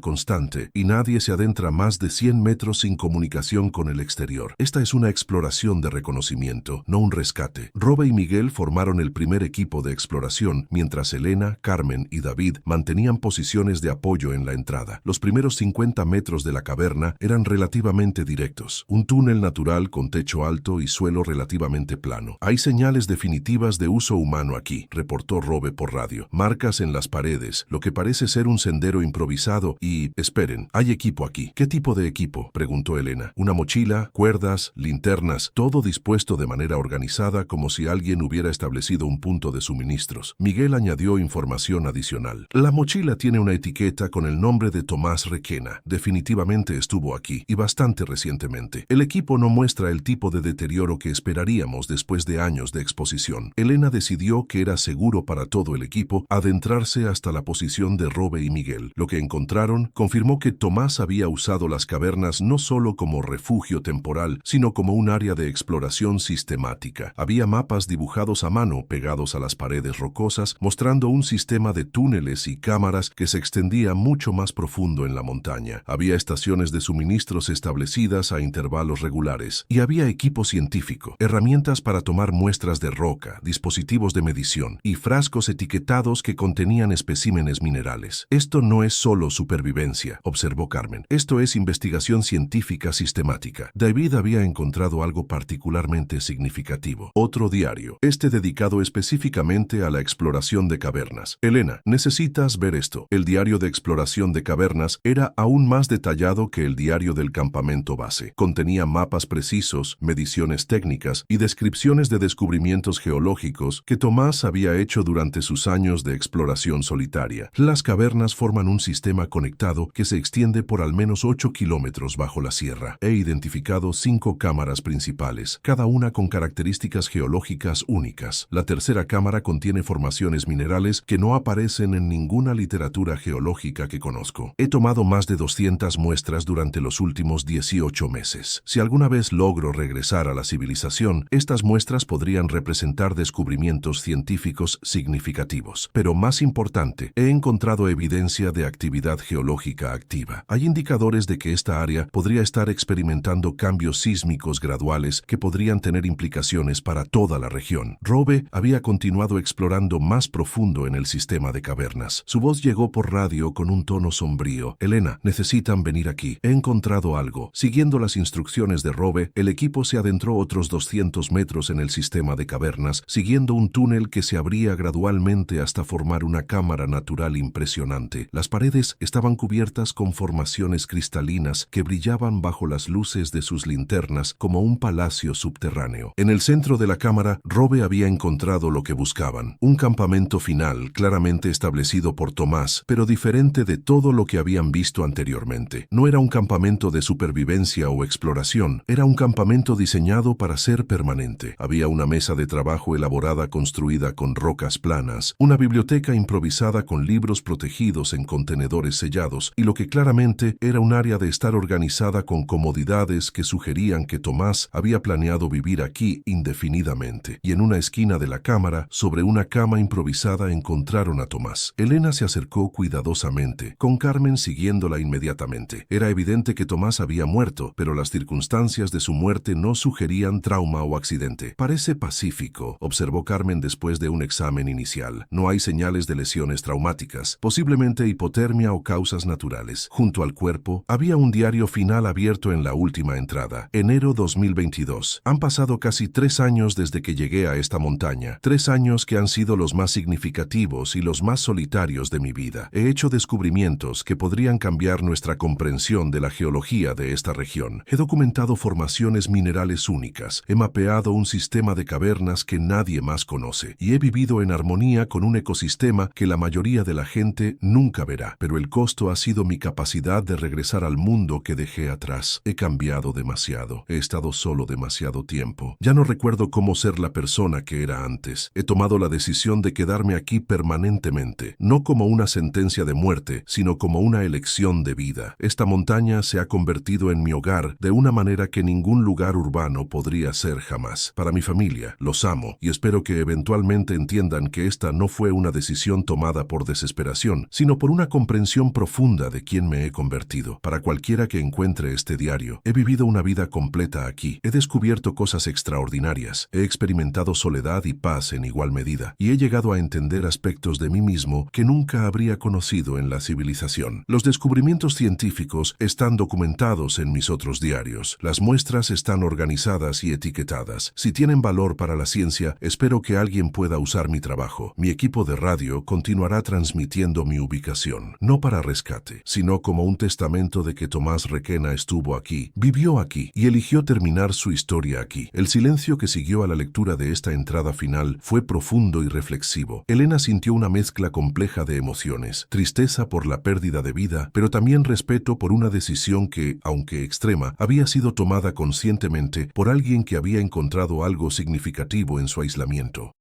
constante y nadie se adentra más de 100 metros sin comunicación con el exterior. Esta es una exploración de reconocimiento, no un rescate. Robe y Miguel formaron el primer equipo de exploración, mientras Elena, Carmen y David mantenían posiciones de apoyo en la entrada. Los primeros 50 metros de la caverna eran relativamente directos. Un túnel natural con techo alto y suelo relativamente plano. Hay señales definitivas de uso humano aquí, reportó Robe por radio. Marcas en las paredes, lo que parece ser un sendero improvisado y... Esperen, hay equipo aquí. ¿Qué tipo de equipo?, preguntó Elena. Una mochila, cuerdas, linternas, todo dispuesto de manera organizada como si alguien hubiera establecido un punto de suministros. Miguel añadió información adicional. La mochila tiene una etiqueta con el nombre de Tomás Requena. Definitivamente estuvo aquí, y bastante recientemente. El equipo no muestra el tipo de deterioro que esperaríamos después de años de exposición. Elena decidió que era seguro para todo el equipo adentrarse hasta la posición de Robe y Miguel. Lo que encontraron confirmó que Tomás había usado las cavernas no solo como refugio temporal, sino como un área de exploración sistemática. Había mapas dibujados a mano pegados a las paredes rocosas, mostrando un sistema de túneles y cámaras que se extendía mucho más profundo en la montaña. Había estaciones de suministros establecidas a intervalos regulares, y había equipo científico, herramientas para tomar muestras de roca, dispositivos de medición y frascos etiquetados que contenían especímenes minerales. Esto no es solo supervivencia, observó Carmen. Esto es investigación científica sistemática. David había encontrado algo particularmente significativo. Otro diario, dedicado específicamente a la exploración de cavernas. Elena, necesitas ver esto. El diario de exploración de cavernas era aún más detallado que el diario del campamento base. Contenía mapas precisos, mediciones técnicas y descripciones de descubrimientos geológicos que Tomás había hecho durante sus años de exploración solitaria. Las cavernas forman un sistema conectado que se extiende por al menos 8 kilómetros bajo la sierra. He identificado 5 cámaras principales, cada una con características geológicas únicas. La tercera cámara contiene formaciones minerales que no aparecen en ninguna literatura geológica que conozco. He tomado más de 200 muestras durante los últimos 18 meses. Si alguna vez logro regresar a la civilización, estas muestras podrían representar descubrimientos científicos significativos. Pero más importante, he encontrado evidencia de actividad geológica activa. Hay indicadores de que esta área podría estar experimentando cambios sísmicos graduales que podrían tener implicaciones para toda la región. Robe había continuado explorando más profundo en el sistema de cavernas. Su voz llegó por radio con un tono sombrío. Elena, necesitan venir aquí. He encontrado algo. Siguiendo las instrucciones de Robe, el equipo se adentró otros 200 metros en el sistema de cavernas, siguiendo un túnel que se abría gradualmente hasta formar una cámara natural impresionante. Las paredes estaban cubiertas con formaciones habitaciones cristalinas que brillaban bajo las luces de sus linternas como un palacio subterráneo. En el centro de la cámara, Robe había encontrado lo que buscaban, un campamento final claramente establecido por Tomás, pero diferente de todo lo que habían visto anteriormente. No era un campamento de supervivencia o exploración, era un campamento diseñado para ser permanente. Había una mesa de trabajo elaborada construida con rocas planas, una biblioteca improvisada con libros protegidos en contenedores sellados y lo que claramente era un área de estar organizada con comodidades que sugerían que Tomás había planeado vivir aquí indefinidamente. Y en una esquina de la cámara, sobre una cama improvisada, encontraron a Tomás. Elena se acercó cuidadosamente, con Carmen siguiéndola inmediatamente. Era evidente que Tomás había muerto, pero las circunstancias de su muerte no sugerían trauma o accidente. Parece pacífico, observó Carmen después de un examen inicial. No hay señales de lesiones traumáticas, posiblemente hipotermia o causas naturales. Junto al cuerpo, había un diario final abierto en la última entrada. Enero 2022. Han pasado casi 3 años desde que llegué a esta montaña. 3 años que han sido los más significativos y los más solitarios de mi vida. He hecho descubrimientos que podrían cambiar nuestra comprensión de la geología de esta región. He documentado formaciones minerales únicas. He mapeado un sistema de cavernas que nadie más conoce. Y he vivido en armonía con un ecosistema que la mayoría de la gente nunca verá. Pero el costo ha sido mi capacidad de regresar al mundo que dejé atrás. He cambiado demasiado. He estado solo demasiado tiempo. Ya no recuerdo cómo ser la persona que era antes. He tomado la decisión de quedarme aquí permanentemente, no como una sentencia de muerte, sino como una elección de vida. Esta montaña se ha convertido en mi hogar de una manera que ningún lugar urbano podría ser jamás. Para mi familia, los amo y espero que eventualmente entiendan que esta no fue una decisión tomada por desesperación, sino por una comprensión profunda de quién me he convertido. Para cualquiera que encuentre este diario, he vivido una vida completa aquí. He descubierto cosas extraordinarias. He experimentado soledad y paz en igual medida, y he llegado a entender aspectos de mí mismo que nunca habría conocido en la civilización. Los descubrimientos científicos están documentados en mis otros diarios. Las muestras están organizadas y etiquetadas. Si tienen valor para la ciencia, espero que alguien pueda usar mi trabajo. Mi equipo de radio continuará transmitiendo mi ubicación, no para rescate, sino como un testamento de que Tomás Requena estuvo aquí, vivió aquí y eligió terminar su historia aquí. El silencio que siguió a la lectura de esta entrada final fue profundo y reflexivo. Elena sintió una mezcla compleja de emociones, tristeza por la pérdida de vida, pero también respeto por una decisión que, aunque extrema, había sido tomada conscientemente por alguien que había encontrado algo significativo en su aislamiento.